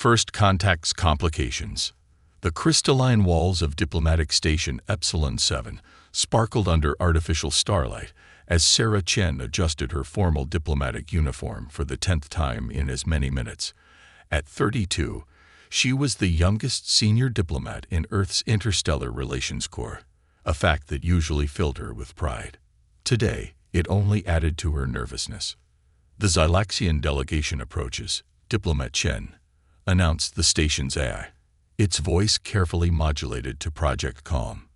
First contact's complications. The crystalline walls of diplomatic station Epsilon 7 sparkled under artificial starlight as Sarah Chen adjusted her formal diplomatic uniform for the 10th time in as many minutes. At 32, she was the youngest senior diplomat in Earth's Interstellar Relations Corps, a fact that usually filled her with pride. Today, it only added to her nervousness. The Zylaxian delegation approaches. Diplomat Chen announced the station's AI, its voice carefully modulated to Project Calm.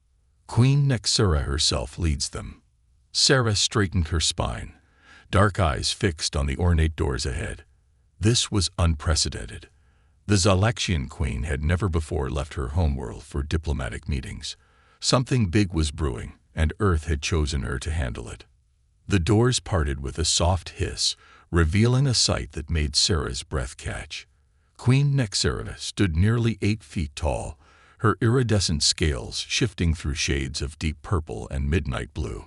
Queen Nexura herself leads them. Sarah straightened her spine, dark eyes fixed on the ornate doors ahead. This was unprecedented. The Zylaxian queen had never before left her homeworld for diplomatic meetings. Something big was brewing, and Earth had chosen her to handle it. The doors parted with a soft hiss, revealing a sight that made Sarah's breath catch. Queen Nexura stood nearly 8 feet tall, her iridescent scales shifting through shades of deep purple and midnight blue.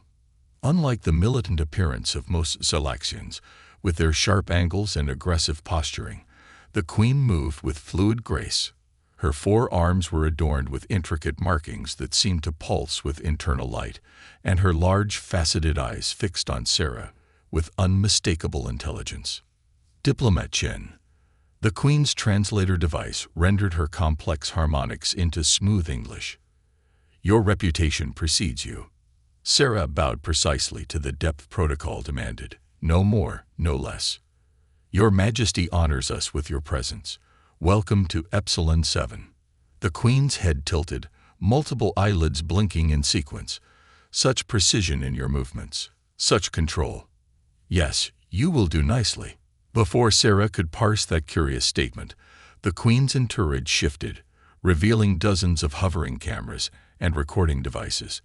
Unlike the militant appearance of most Zylaxians, with their sharp angles and aggressive posturing, the queen moved with fluid grace. Her 4 arms were adorned with intricate markings that seemed to pulse with internal light, and her large, faceted eyes fixed on Sarah with unmistakable intelligence. Diplomat Chen. The queen's translator device rendered her complex harmonics into smooth English. Your reputation precedes you. Sarah bowed precisely to the depth protocol demanded. No more, no less. Your Majesty honors us with your presence. Welcome to Epsilon 7. The queen's head tilted, multiple eyelids blinking in sequence. Such precision in your movements. Such control. Yes, you will do nicely. Before Sarah could parse that curious statement, the queen's entourage shifted, revealing dozens of hovering cameras and recording devices.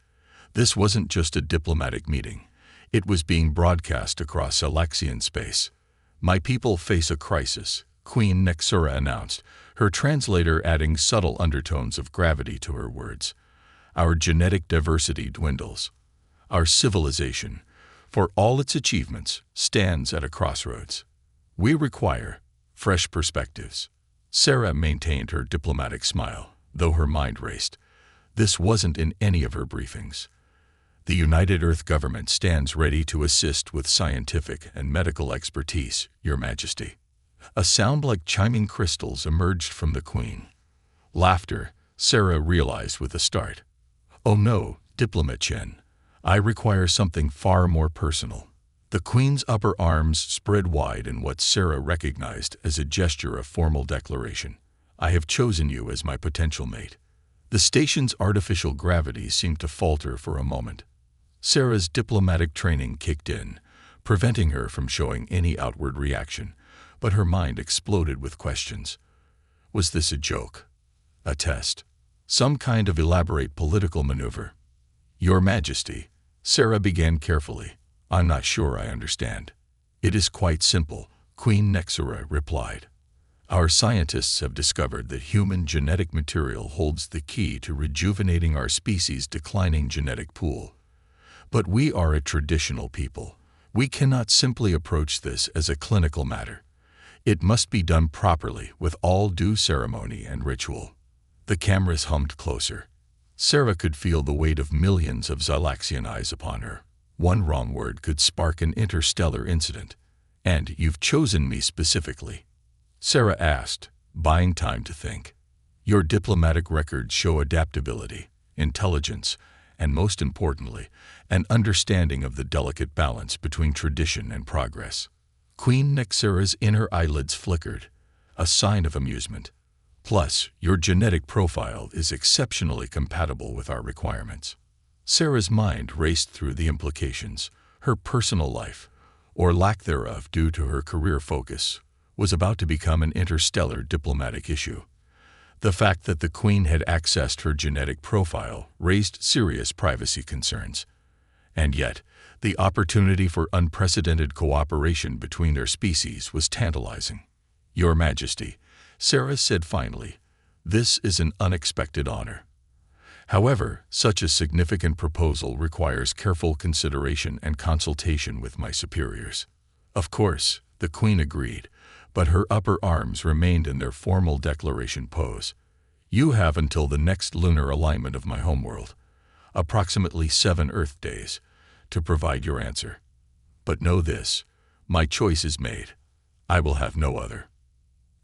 This wasn't just a diplomatic meeting. It was being broadcast across Zylaxian space. My people face a crisis, Queen Nexura announced, her translator adding subtle undertones of gravity to her words. Our genetic diversity dwindles. Our civilization, for all its achievements, stands at a crossroads. We require fresh perspectives. Sarah maintained her diplomatic smile, though her mind raced. This wasn't in any of her briefings. The United Earth government stands ready to assist with scientific and medical expertise, Your Majesty. A sound like chiming crystals emerged from the queen. Laughter, Sarah realized with a start. Oh no, Diplomat Chen. I require something far more personal. The queen's upper arms spread wide in what Sarah recognized as a gesture of formal declaration. I have chosen you as my potential mate. The station's artificial gravity seemed to falter for a moment. Sarah's diplomatic training kicked in, preventing her from showing any outward reaction, but her mind exploded with questions. Was this a joke? A test? Some kind of elaborate political maneuver? Your Majesty, Sarah began carefully. I'm not sure I understand. It is quite simple, Queen Nexura replied. Our scientists have discovered that human genetic material holds the key to rejuvenating our species' declining genetic pool. But we are a traditional people. We cannot simply approach this as a clinical matter. It must be done properly with all due ceremony and ritual. The cameras hummed closer. Sarah could feel the weight of millions of Zylaxian eyes upon her. One wrong word could spark an interstellar incident. And you've chosen me specifically? Sarah asked, buying time to think. Your diplomatic records show adaptability, intelligence, and most importantly, an understanding of the delicate balance between tradition and progress. Queen Nexura's inner eyelids flickered, a sign of amusement. Plus, your genetic profile is exceptionally compatible with our requirements. Sarah's mind raced through the implications. Her personal life, or lack thereof due to her career focus, was about to become an interstellar diplomatic issue. The fact that the Queen had accessed her genetic profile raised serious privacy concerns. And yet, the opportunity for unprecedented cooperation between their species was tantalizing. Your Majesty, Sarah said finally, this is an unexpected honor. However, such a significant proposal requires careful consideration and consultation with my superiors. Of course, the Queen agreed, but her upper arms remained in their formal declaration pose. You have until the next lunar alignment of my homeworld, approximately 7 Earth days, to provide your answer. But know this, my choice is made. I will have no other.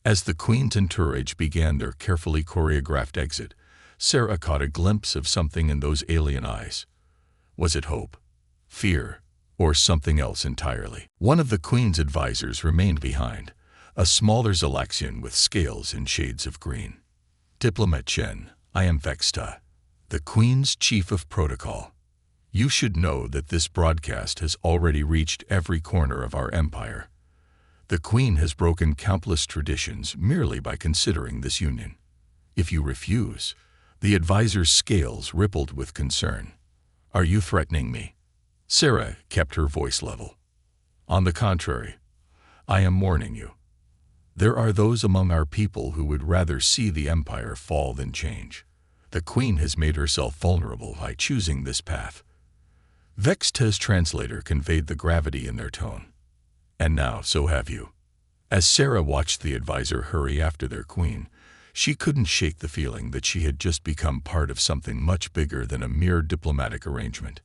As the Queen's entourage began their carefully choreographed exit, Sarah caught a glimpse of something in those alien eyes. Was it hope, fear, or something else entirely? One of the Queen's advisors remained behind, a smaller Zalaxian with scales in shades of green. Diplomat Chen, I am Vexta, the Queen's chief of protocol. You should know that this broadcast has already reached every corner of our empire. The Queen has broken countless traditions merely by considering this union. If you refuse, the advisor's scales rippled with concern. Are you threatening me? Sarah kept her voice level. On the contrary, I am warning you. There are those among our people who would rather see the empire fall than change. The Queen has made herself vulnerable by choosing this path. Vexta's translator conveyed the gravity in their tone. And now, so have you. As Sarah watched the advisor hurry after their Queen, she couldn't shake the feeling that she had just become part of something much bigger than a mere diplomatic arrangement.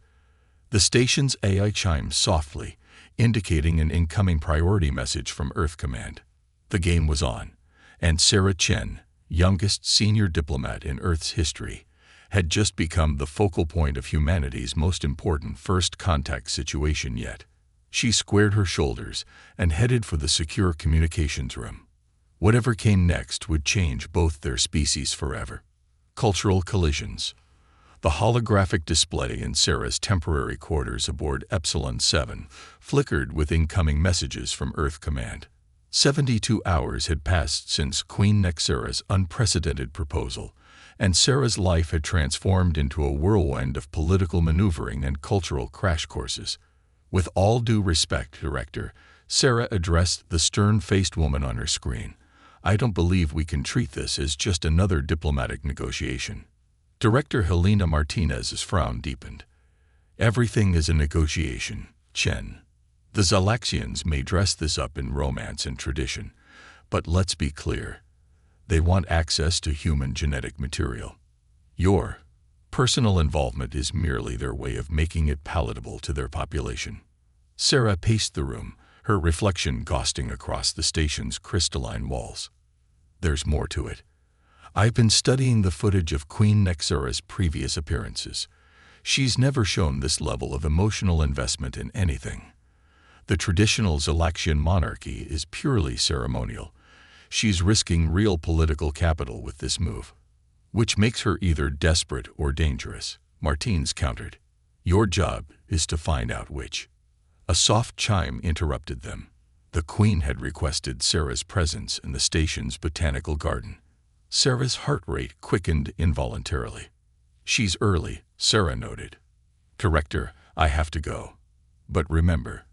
The station's AI chimed softly, indicating an incoming priority message from Earth Command. The game was on, and Sarah Chen, youngest senior diplomat in Earth's history, had just become the focal point of humanity's most important first contact situation yet. She squared her shoulders and headed for the secure communications room. Whatever came next would change both their species forever. Cultural collisions. The holographic display in Sarah's temporary quarters aboard Epsilon 7 flickered with incoming messages from Earth Command. 72 hours had passed since Queen Nexera's unprecedented proposal, and Sarah's life had transformed into a whirlwind of political maneuvering and cultural crash courses. With all due respect, Director, Sarah addressed the stern-faced woman on her screen. I don't believe we can treat this as just another diplomatic negotiation. Director Helena Martinez's frown deepened. Everything is a negotiation, Chen. The Zalaxians may dress this up in romance and tradition, but let's be clear. They want access to human genetic material. Your personal involvement is merely their way of making it palatable to their population. Sarah paced the room, her reflection ghosting across the station's crystalline walls. There's more to it. I've been studying the footage of Queen Nexera's previous appearances. She's never shown this level of emotional investment in anything. The traditional Zalaxian monarchy is purely ceremonial. She's risking real political capital with this move, which makes her either desperate or dangerous, Martins countered. Your job is to find out which. A soft chime interrupted them. The Queen had requested Sarah's presence in the station's botanical garden. Sarah's heart rate quickened involuntarily. She's early, Sarah noted. Director, I have to go. But remember,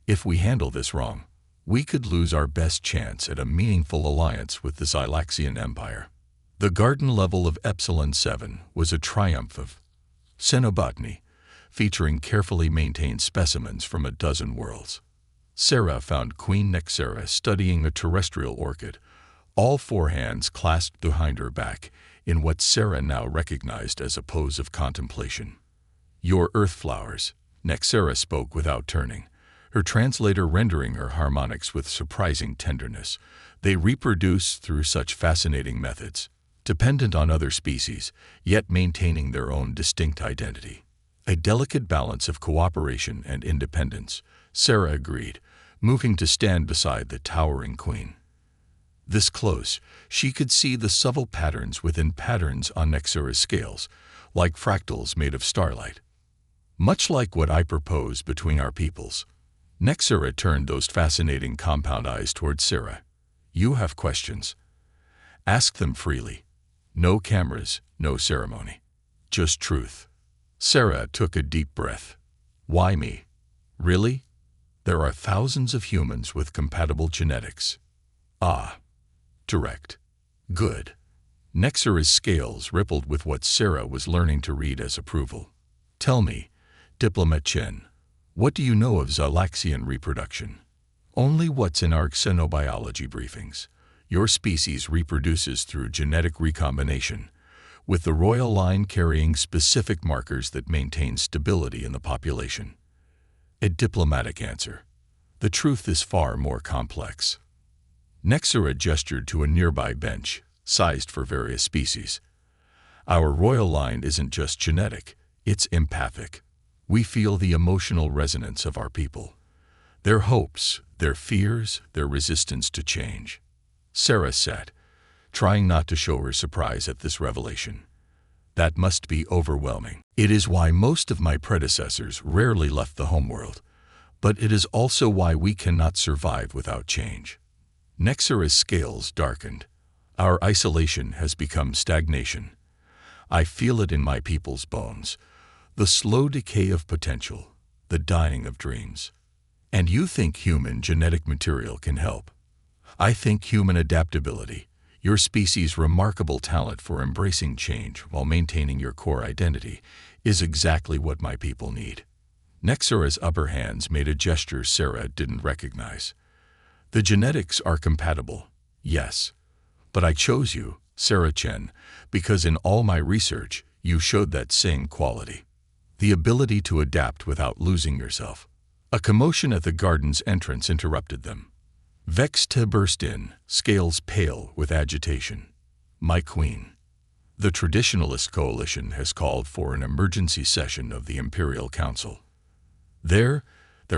if we handle this wrong, we could lose our best chance at a meaningful alliance with the Zalaxian Empire. The garden level of Epsilon 7 was a triumph of xenobotany, featuring carefully maintained specimens from a dozen worlds. Sarah found Queen Nexera studying a terrestrial orchid, all 4 hands clasped behind her back, in what Sarah now recognized as a pose of contemplation. Your earth flowers, Nexera spoke without turning, her translator rendering her harmonics with surprising tenderness. They reproduce through such fascinating methods, dependent on other species, yet maintaining their own distinct identity. A delicate balance of cooperation and independence, Sarah agreed, moving to stand beside the towering Queen. This close, she could see the subtle patterns within patterns on Nexera's scales, like fractals made of starlight. Much like what I propose between our peoples. Nexera turned those fascinating compound eyes toward Sarah. You have questions. Ask them freely. No cameras, no ceremony. Just truth. Sarah took a deep breath. Why me? Really? There are thousands of humans with compatible genetics. Ah. Direct. Good. Nexera's scales rippled with what Sarah was learning to read as approval. Tell me, Diplomat Chen, what do you know of Zalaxian reproduction? Only what's in our xenobiology briefings. Your species reproduces through genetic recombination, with the royal line carrying specific markers that maintain stability in the population. A diplomatic answer. The truth is far more complex. Nexera gestured to a nearby bench, sized for various species. Our royal line isn't just genetic, it's empathic. We feel the emotional resonance of our people. Their hopes, their fears, their resistance to change. Sarah sat, trying not to show her surprise at this revelation. That must be overwhelming. It is why most of my predecessors rarely left the homeworld, but it is also why we cannot survive without change. Nexera's scales darkened. Our isolation has become stagnation. I feel it in my people's bones. The slow decay of potential, the dying of dreams. And you think human genetic material can help? I think human adaptability, your species' remarkable talent for embracing change while maintaining your core identity, is exactly what my people need. Nexera's upper hands made a gesture Sarah didn't recognize. The genetics are compatible, yes. But I chose you, Sarah Chen, because in all my research, you showed that same quality. The ability to adapt without losing yourself. A commotion at the garden's entrance interrupted them. Vexta burst in, scales pale with agitation. My queen. The Traditionalist Coalition has called for an emergency session of the Imperial Council. They're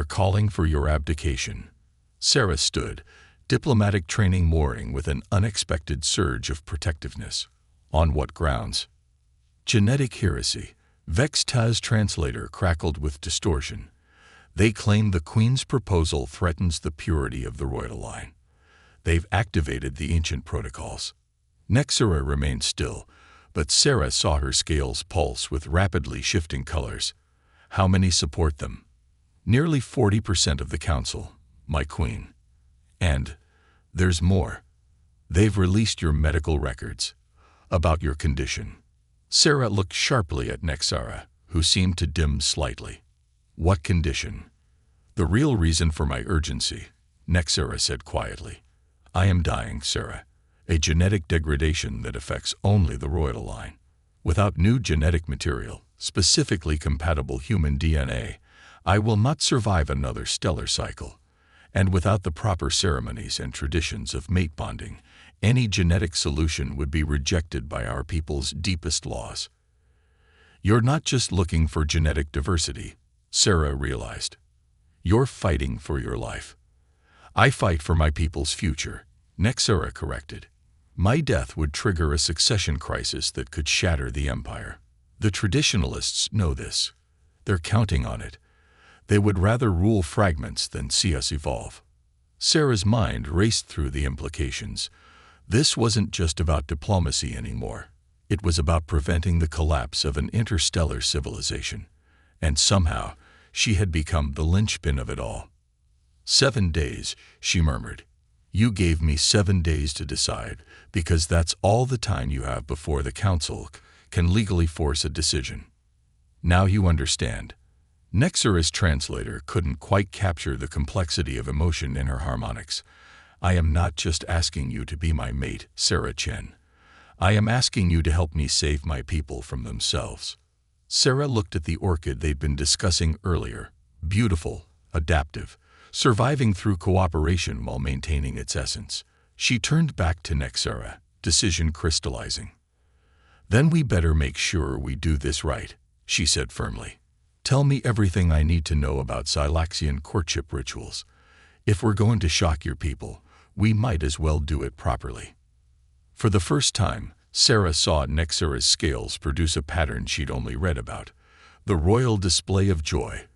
calling for your abdication. Sarah stood, diplomatic training mooring with an unexpected surge of protectiveness. On what grounds? Genetic heresy. Vexta's translator crackled with distortion. They claim the Queen's proposal threatens the purity of the royal line. They've activated the ancient protocols. Nexera remained still, but Sarah saw her scales pulse with rapidly shifting colors. How many support them? Nearly 40% of the council, my queen. And there's more. They've released your medical records about your condition. Sarah looked sharply at Nexera, who seemed to dim slightly. What condition? The real reason for my urgency, Nexera said quietly. I am dying, Sarah. A genetic degradation that affects only the royal line. Without new genetic material, specifically compatible human DNA, I will not survive another stellar cycle. And without the proper ceremonies and traditions of mate bonding, any genetic solution would be rejected by our people's deepest laws. You're not just looking for genetic diversity, Sarah realized. You're fighting for your life. I fight for my people's future, Nexera corrected. My death would trigger a succession crisis that could shatter the empire. The traditionalists know this. They're counting on it. They would rather rule fragments than see us evolve. Sarah's mind raced through the implications. This wasn't just about diplomacy anymore. It was about preventing the collapse of an interstellar civilization. And somehow, she had become the linchpin of it all. 7 days, she murmured. You gave me 7 days to decide, because that's all the time you have before the council can legally force a decision. Now you understand. Nexera's translator couldn't quite capture the complexity of emotion in her harmonics. I am not just asking you to be my mate, Sarah Chen. I am asking you to help me save my people from themselves. Sarah looked at the orchid they'd been discussing earlier. Beautiful, adaptive, surviving through cooperation while maintaining its essence. She turned back to Nexera, decision crystallizing. Then we better make sure we do this right, she said firmly. Tell me everything I need to know about Xylaxian courtship rituals. If we're going to shock your people, we might as well do it properly. For the first time, Sarah saw Nexera's scales produce a pattern she'd only read about. The royal display of joy,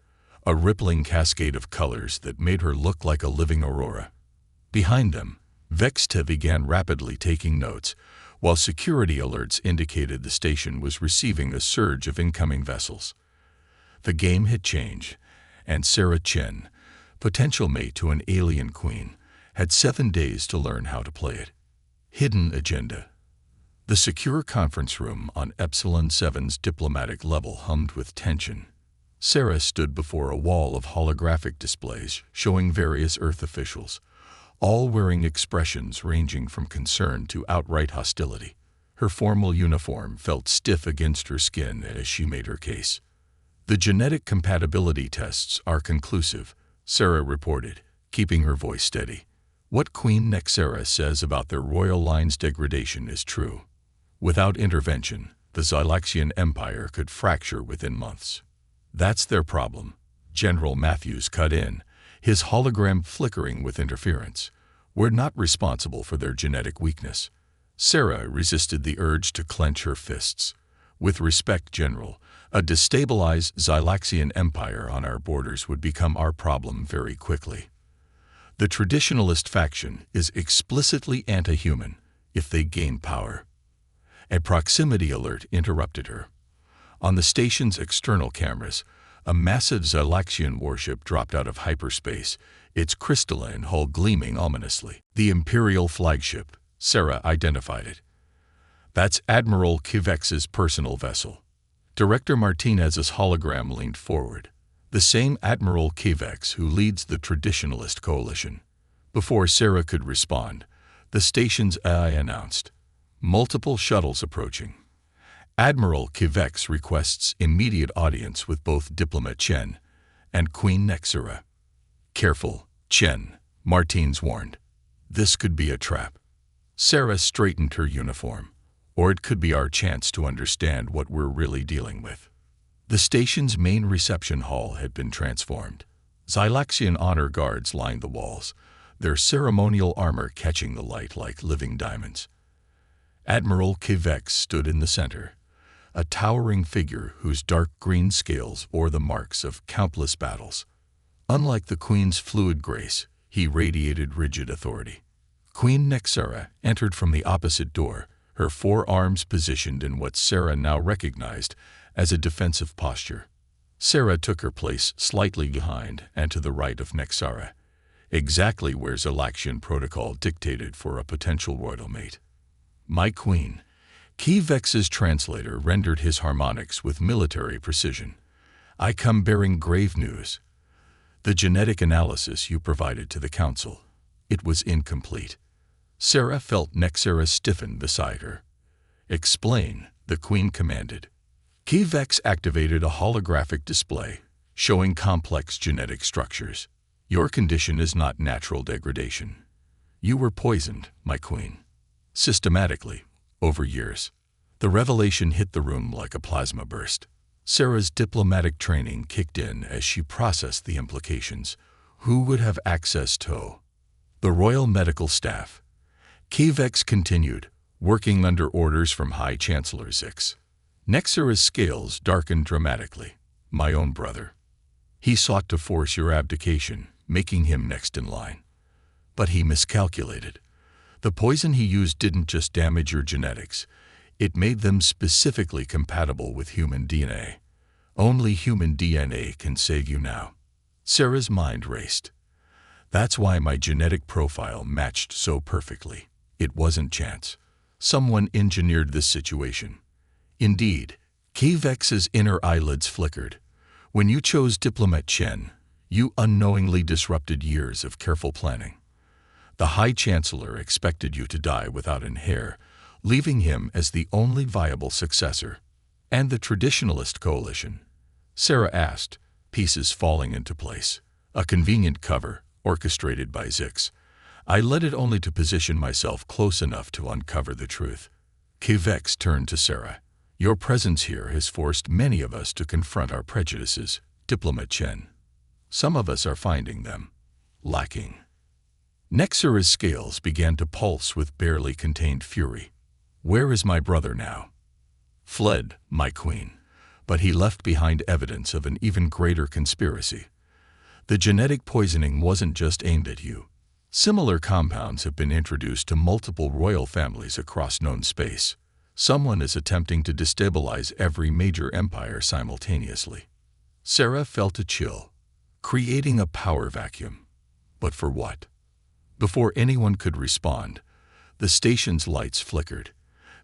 a rippling cascade of colors that made her look like a living aurora. Behind them, Vexta began rapidly taking notes, while security alerts indicated the station was receiving a surge of incoming vessels. The game had changed, and Sarah Chen, potential mate to an alien queen, had 7 days to learn how to play it. Hidden agenda. The secure conference room on Epsilon 7's diplomatic level hummed with tension. Sarah stood before a wall of holographic displays showing various Earth officials, all wearing expressions ranging from concern to outright hostility. Her formal uniform felt stiff against her skin as she made her case. "The genetic compatibility tests are conclusive," Sarah reported, keeping her voice steady. "What Queen Nexera says about their royal line's degradation is true. Without intervention, the Zylaxian Empire could fracture within months." "That's their problem," General Matthews cut in, his hologram flickering with interference. "We're not responsible for their genetic weakness." Sarah resisted the urge to clench her fists. "With respect, General, a destabilized Zylaxian Empire on our borders would become our problem very quickly. The traditionalist faction is explicitly anti-human if they gain power." A proximity alert interrupted her. On the station's external cameras, a massive Zylaxian warship dropped out of hyperspace, its crystalline hull gleaming ominously. "The Imperial flagship," Sarah identified it. "That's Admiral Kivex's personal vessel." Director Martinez's hologram leaned forward. "The same Admiral Kivex who leads the Traditionalist Coalition." Before Sarah could respond, the station's AI announced, "Multiple shuttles approaching. Admiral Kivex requests immediate audience with both Diplomat Chen and Queen Nexera." "Careful, Chen," Martins warned. "This could be a trap." Sarah straightened her uniform. "Or it could be our chance to understand what we're really dealing with." The station's main reception hall had been transformed. Zylaxian honor guards lined the walls, their ceremonial armor catching the light like living diamonds. Admiral Kivex stood in the center, a towering figure whose dark green scales bore the marks of countless battles. Unlike the Queen's fluid grace, he radiated rigid authority. Queen Nexera entered from the opposite door, her forearms positioned in what Sarah now recognized as a defensive posture. Sarah took her place slightly behind and to the right of Nexera, exactly where Zylaxian protocol dictated for a potential royal mate. "My queen," Kivex's translator rendered his harmonics with military precision. "I come bearing grave news. The genetic analysis you provided to the council, it was incomplete." Sarah felt Nexera stiffen beside her. "Explain," the queen commanded. Kivex activated a holographic display, showing complex genetic structures. "Your condition is not natural degradation. You were poisoned, my queen. Systematically, over years." The revelation hit the room like a plasma burst. Sarah's diplomatic training kicked in as she processed the implications. Who would have access to the royal medical staff? Kivex continued, working under orders from High Chancellor Zix. Nexera's scales darkened dramatically. "My own brother. He sought to force your abdication, making him next in line. But he miscalculated. The poison he used didn't just damage your genetics, it made them specifically compatible with human DNA. Only human DNA can save you now." Sarah's mind raced. "That's why my genetic profile matched so perfectly. It wasn't chance. Someone engineered this situation." Indeed, Kivex's inner eyelids flickered. "When you chose Diplomat Chen, you unknowingly disrupted years of careful planning. The High Chancellor expected you to die without an heir, leaving him as the only viable successor." "And the Traditionalist Coalition?" Sarah asked, pieces falling into place. "A convenient cover, orchestrated by Zix. I led it only to position myself close enough to uncover the truth." Kivex turned to Sarah. "Your presence here has forced many of us to confront our prejudices, Diplomat Chen. Some of us are finding them lacking." Nexera's scales began to pulse with barely contained fury. "Where is my brother now?" "Fled, my queen, but he left behind evidence of an even greater conspiracy. The genetic poisoning wasn't just aimed at you. Similar compounds have been introduced to multiple royal families across known space. Someone is attempting to destabilize every major empire simultaneously." Sarah felt a chill, creating a power vacuum. But for what? Before anyone could respond, the station's lights flickered.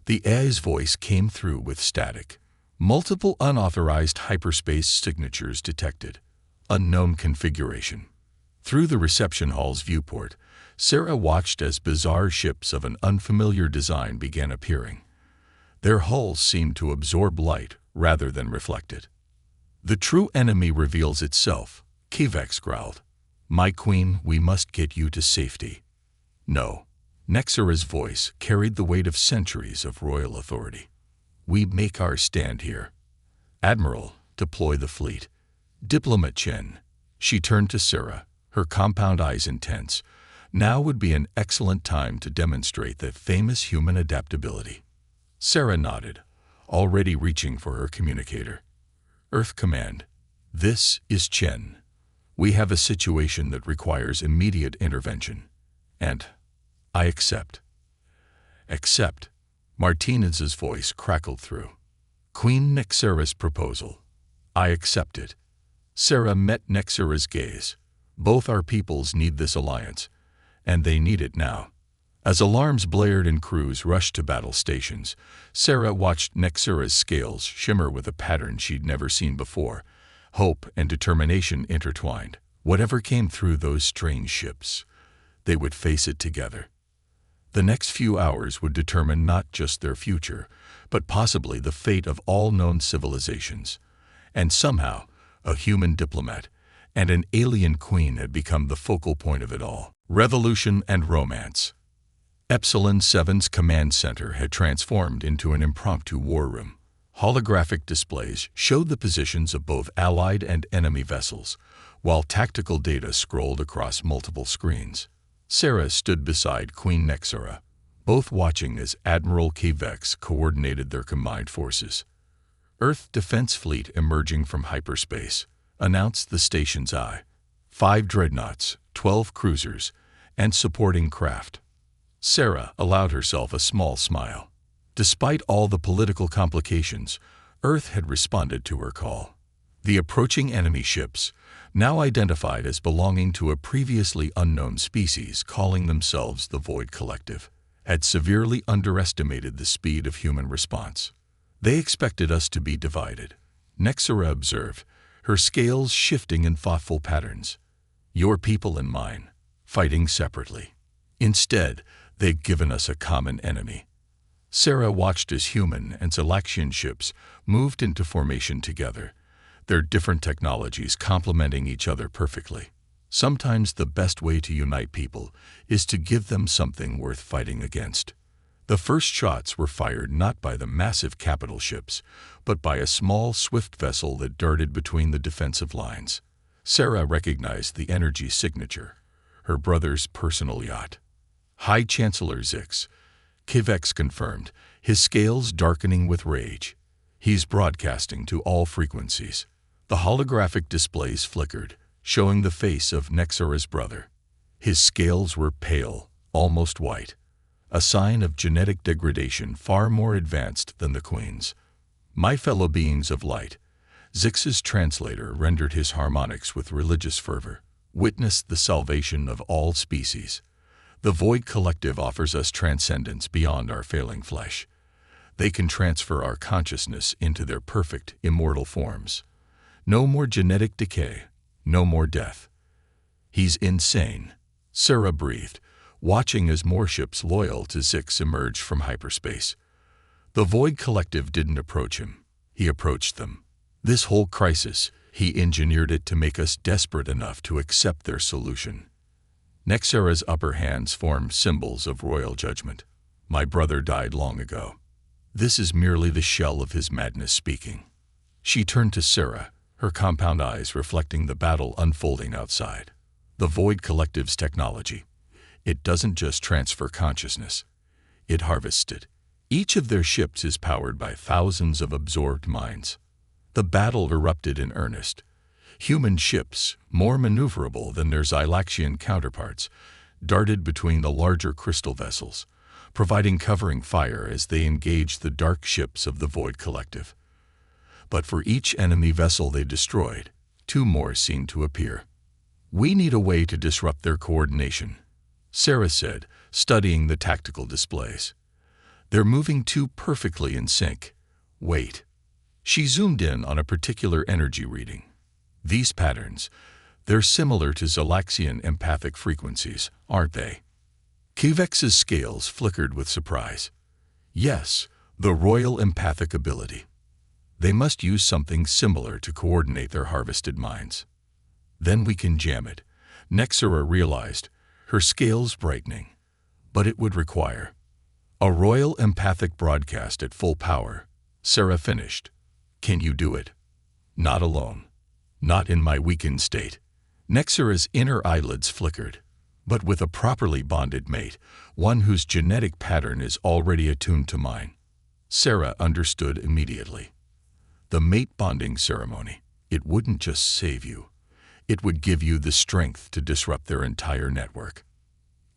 The AI's voice came through with static. Multiple unauthorized hyperspace signatures detected. Unknown configuration. Through the reception hall's viewport, Sarah watched as bizarre ships of an unfamiliar design began appearing. Their hulls seemed to absorb light rather than reflect it. "The true enemy reveals itself," Kvex growled. "My queen, we must get you to safety." "No." Nexara's voice carried the weight of centuries of royal authority. "We make our stand here." "Admiral, deploy the fleet." "Diplomat Chen." She turned to Sarah, her compound eyes intense. Now would be an excellent time to demonstrate that famous human adaptability. Sarah nodded, already reaching for her communicator. "Earth Command. This is Chen. We have a situation that requires immediate intervention. And I accept." "Accept." Martinez's voice crackled through. "Queen Nexara's proposal. I accept it." Sarah met Nexara's gaze. "Both our peoples need this alliance, and they need it now." As alarms blared and crews rushed to battle stations, Sarah watched Nexara's scales shimmer with a pattern she'd never seen before. Hope and determination intertwined. Whatever came through those strange ships, they would face it together. The next few hours would determine not just their future, but possibly the fate of all known civilizations. And somehow, a human diplomat and an alien queen had become the focal point of it all. Revolution and romance. Epsilon 7's command center had transformed into an impromptu war room. Holographic displays showed the positions of both allied and enemy vessels, while tactical data scrolled across multiple screens. Sarah stood beside Queen Nexara, both watching as Admiral Kvex coordinated their combined forces. "Earth Defense Fleet emerging from hyperspace," announced the station's eye. 5 dreadnoughts, 12 cruisers, and supporting craft. Sarah allowed herself a small smile. Despite all the political complications, Earth had responded to her call. The approaching enemy ships, now identified as belonging to a previously unknown species calling themselves the Void Collective, had severely underestimated the speed of human response. "They expected us to be divided," Nexara observed, her scales shifting in thoughtful patterns. "Your people and mine, fighting separately. Instead, they've given us a common enemy." Sarah watched as human and Zalaxian ships moved into formation together, their different technologies complementing each other perfectly. Sometimes the best way to unite people is to give them something worth fighting against. The first shots were fired not by the massive capital ships, but by a small, swift vessel that darted between the defensive lines. Sarah recognized the energy signature, her brother's personal yacht. "High Chancellor Zix," Kvex confirmed, his scales darkening with rage. "He's broadcasting to all frequencies." The holographic displays flickered, showing the face of Nexara's brother. His scales were pale, almost white, a sign of genetic degradation far more advanced than the Queen's. "My fellow beings of light," Zix's translator rendered his harmonics with religious fervor, "witness the salvation of all species. The Void Collective offers us transcendence beyond our failing flesh. They can transfer our consciousness into their perfect, immortal forms. No more genetic decay, no more death." "He's insane," Sarah breathed, watching as more ships loyal to Zix emerged from hyperspace. The Void Collective didn't approach him, he approached them. This whole crisis, he engineered it to make us desperate enough to accept their solution. Nexara's upper hands formed symbols of royal judgment. "My brother died long ago. This is merely the shell of his madness speaking." She turned to Sarah, her compound eyes reflecting the battle unfolding outside. "The Void Collective's technology. It doesn't just transfer consciousness. It harvests it. Each of their ships is powered by thousands of absorbed minds." The battle erupted in earnest. Human ships, more maneuverable than their Xylaxian counterparts, darted between the larger crystal vessels, providing covering fire as they engaged the dark ships of the Void Collective. But for each enemy vessel they destroyed, 2 more seemed to appear. "We need a way to disrupt their coordination," Sarah said, studying the tactical displays. "They're moving too perfectly in sync. Wait." She zoomed in on a particular energy reading. These patterns, they're similar to Zalaxian empathic frequencies, aren't they? Kivex's scales flickered with surprise. Yes, the royal empathic ability. They must use something similar to coordinate their harvested minds. Then we can jam it, Nexera realized, her scales brightening. But it would require a royal empathic broadcast at full power. Sarah finished. Can you do it? Not alone. Not in my weakened state. Nexera's inner eyelids flickered. But with a properly bonded mate, one whose genetic pattern is already attuned to mine. Sarah understood immediately. The mate bonding ceremony, it wouldn't just save you. It would give you the strength to disrupt their entire network.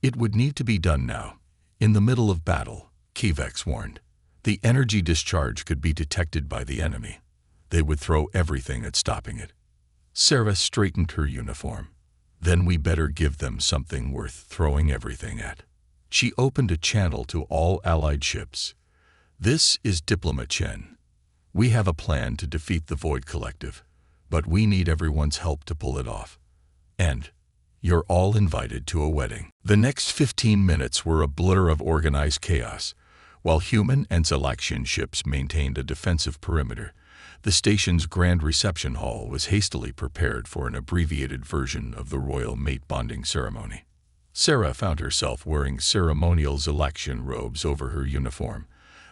It would need to be done now, in the middle of battle, Kivex warned. The energy discharge could be detected by the enemy. They would throw everything at stopping it. Sarah straightened her uniform. Then we better give them something worth throwing everything at. She opened a channel to all allied ships. This is Diplomacia. We have a plan to defeat the Void Collective, but we need everyone's help to pull it off. And you're all invited to a wedding. The next 15 minutes were a blur of organized chaos. While human and Zalaxian ships maintained a defensive perimeter, the station's grand reception hall was hastily prepared for an abbreviated version of the royal mate bonding ceremony. Sarah found herself wearing ceremonial Zalaxian robes over her uniform,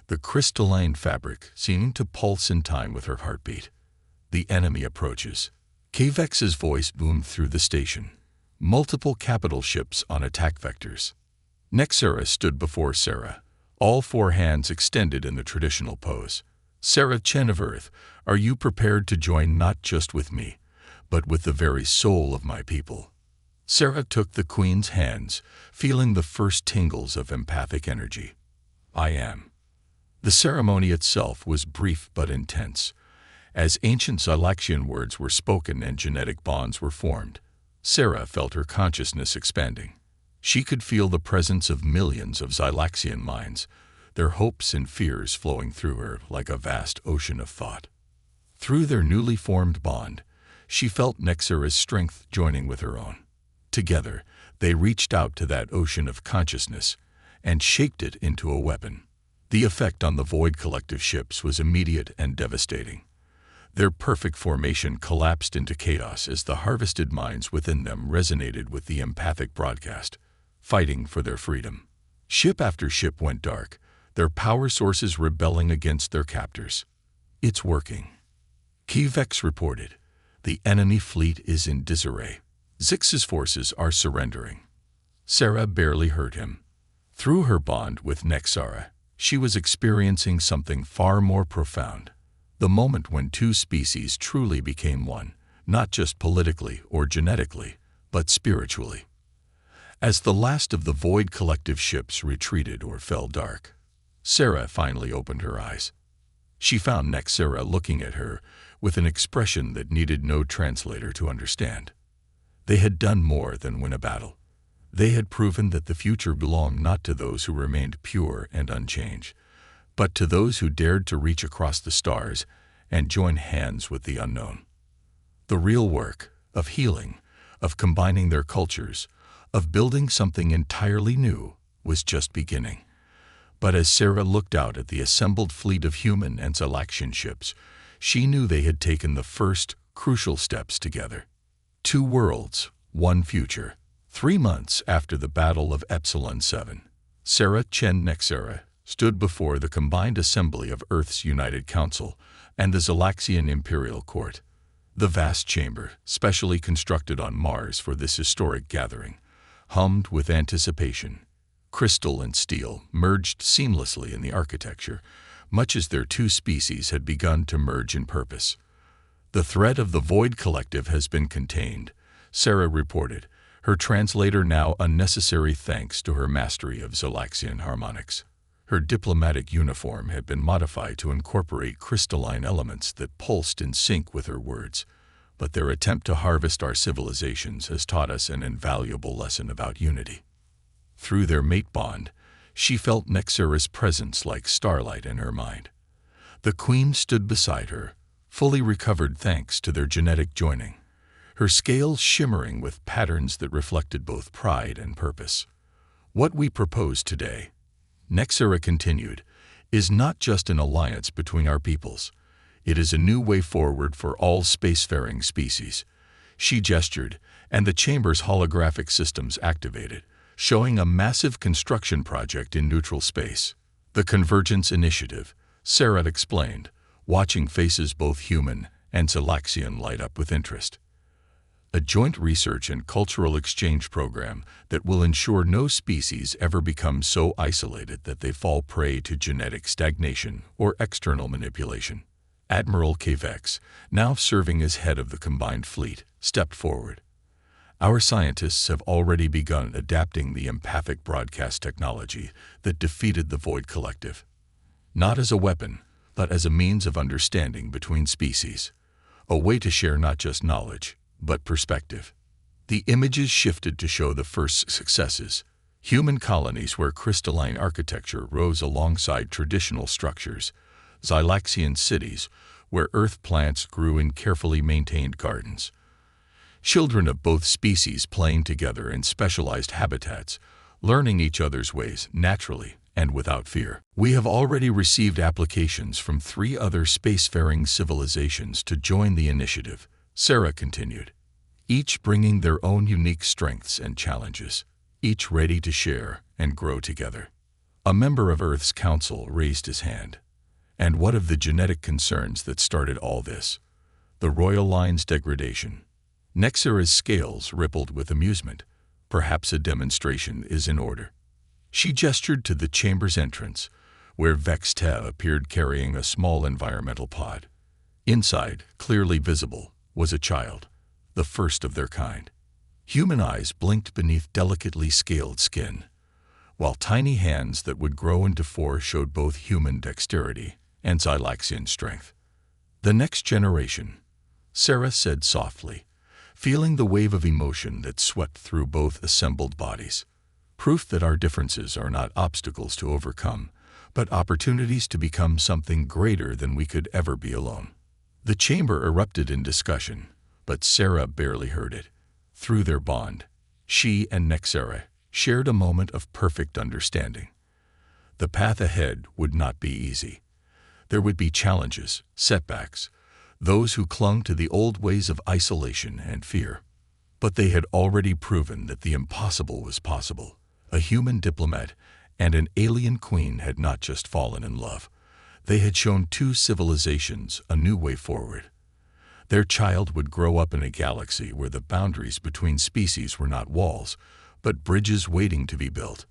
the crystalline fabric seeming to pulse in time with her heartbeat. The enemy approaches. Kvex's voice boomed through the station. Multiple capital ships on attack vectors. Nexera stood before Sarah, all four hands extended in the traditional pose. Sarah Chen of Earth, are you prepared to join not just with me, but with the very soul of my people? Sarah took the Queen's hands, feeling the first tingles of empathic energy. I am. The ceremony itself was brief but intense. As ancient Zalaxian words were spoken and genetic bonds were formed, Sarah felt her consciousness expanding. She could feel the presence of millions of Zalaxian minds, their hopes and fears flowing through her like a vast ocean of thought. Through their newly formed bond, she felt Nexera's strength joining with her own. Together, they reached out to that ocean of consciousness and shaped it into a weapon. The effect on the Void Collective ships was immediate and devastating. Their perfect formation collapsed into chaos as the harvested minds within them resonated with the empathic broadcast, fighting for their freedom. Ship after ship went dark, their power sources rebelling against their captors. It's working. Kivex reported. The enemy fleet is in disarray. Zix's forces are surrendering. Sarah barely heard him. Through her bond with Nexera, she was experiencing something far more profound. The moment when two species truly became one, not just politically or genetically, but spiritually. As the last of the Void Collective ships retreated or fell dark, Sarah finally opened her eyes. She found Nexera looking at her with an expression that needed no translator to understand. They had done more than win a battle. They had proven that the future belonged not to those who remained pure and unchanged, but to those who dared to reach across the stars and join hands with the unknown. The real work of healing, of combining their cultures, of building something entirely new was just beginning. But as Sarah looked out at the assembled fleet of human and Zalaxian ships, she knew they had taken the first crucial steps together. Two worlds, one future. 3 months after the Battle of Epsilon 7, Sarah Chen Nexera stood before the combined assembly of Earth's United Council and the Zalaxian Imperial Court. The vast chamber, specially constructed on Mars for this historic gathering, hummed with anticipation. Crystal and steel merged seamlessly in the architecture, much as their two species had begun to merge in purpose. The threat of the Void Collective has been contained, Sarah reported, her translator now unnecessary thanks to her mastery of Zalaxian harmonics. Her diplomatic uniform had been modified to incorporate crystalline elements that pulsed in sync with her words, but their attempt to harvest our civilizations has taught us an invaluable lesson about unity. Through their mate bond, she felt Nexera's presence like starlight in her mind. The queen stood beside her, fully recovered thanks to their genetic joining, her scales shimmering with patterns that reflected both pride and purpose. What we propose today, Nexera continued, is not just an alliance between our peoples. It is a new way forward for all spacefaring species. She gestured, and the chamber's holographic systems activated, showing a massive construction project in neutral space. The Convergence Initiative, Sarah explained, watching faces both human and Zalaxian light up with interest. A joint research and cultural exchange program that will ensure no species ever become so isolated that they fall prey to genetic stagnation or external manipulation. Admiral Kvex, now serving as head of the combined fleet, stepped forward. Our scientists have already begun adapting the empathic broadcast technology that defeated the Void Collective. Not as a weapon, but as a means of understanding between species. A way to share not just knowledge, but perspective. The images shifted to show the first successes. Human colonies where crystalline architecture rose alongside traditional structures. Xylaxian cities where earth plants grew in carefully maintained gardens. Children of both species playing together in specialized habitats, learning each other's ways naturally and without fear. We have already received applications from 3 other spacefaring civilizations to join the initiative, Sarah continued, each bringing their own unique strengths and challenges, each ready to share and grow together. A member of Earth's Council raised his hand. And what of the genetic concerns that started all this? The royal line's degradation. Nexera's scales rippled with amusement. Perhaps a demonstration is in order. She gestured to the chamber's entrance, where Vexte appeared carrying a small environmental pod. Inside, clearly visible, was a child, the first of their kind. Human eyes blinked beneath delicately scaled skin, while tiny hands that would grow into 4 showed both human dexterity and Xylaxian strength. The next generation, Sarah said softly, feeling the wave of emotion that swept through both assembled bodies. Proof that our differences are not obstacles to overcome, but opportunities to become something greater than we could ever be alone. The chamber erupted in discussion, but Sarah barely heard it. Through their bond, she and Nexera shared a moment of perfect understanding. The path ahead would not be easy. There would be challenges, setbacks, those who clung to the old ways of isolation and fear. But they had already proven that the impossible was possible. A human diplomat and an alien queen had not just fallen in love. They had shown 2 civilizations a new way forward. Their child would grow up in a galaxy where the boundaries between species were not walls, but bridges waiting to be built.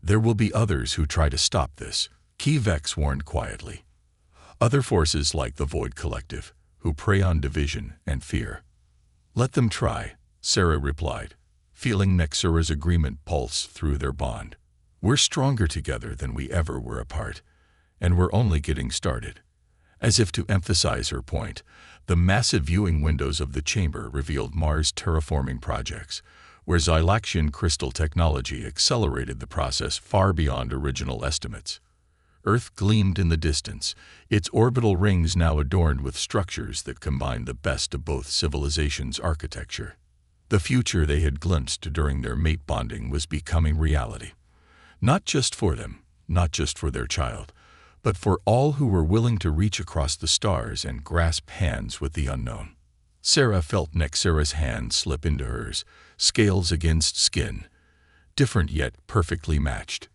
There will be others who try to stop this, Kvex warned quietly. Other forces like the Void Collective, who prey on division and fear. Let them try, Sarah replied, feeling Nexera's agreement pulse through their bond. We're stronger together than we ever were apart, and we're only getting started. As if to emphasize her point, the massive viewing windows of the chamber revealed Mars terraforming projects, where Xylaxian crystal technology accelerated the process far beyond original estimates. Earth gleamed in the distance, its orbital rings now adorned with structures that combined the best of both civilizations' architecture. The future they had glimpsed during their mate bonding was becoming reality. Not just for them, not just for their child, but for all who were willing to reach across the stars and grasp hands with the unknown. Sarah felt Nexera's hand slip into hers, scales against skin, different yet perfectly matched.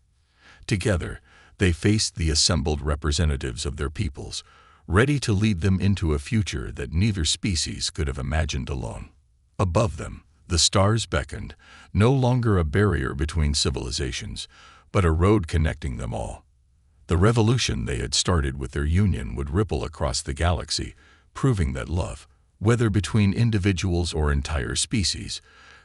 Together, they faced the assembled representatives of their peoples, ready to lead them into a future that neither species could have imagined alone. Above them, the stars beckoned, no longer a barrier between civilizations, but a road connecting them all. The revolution they had started with their union would ripple across the galaxy, proving that love, whether between individuals or entire species,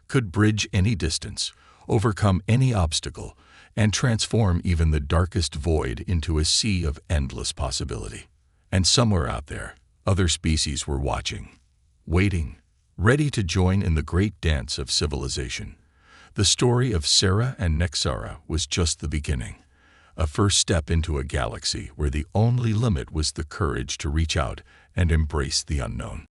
could bridge any distance, overcome any obstacle, and transform even the darkest void into a sea of endless possibility. And somewhere out there, other species were watching, waiting, ready to join in the great dance of civilization. The story of Sarah and Nexera was just the beginning, a first step into a galaxy where the only limit was the courage to reach out and embrace the unknown.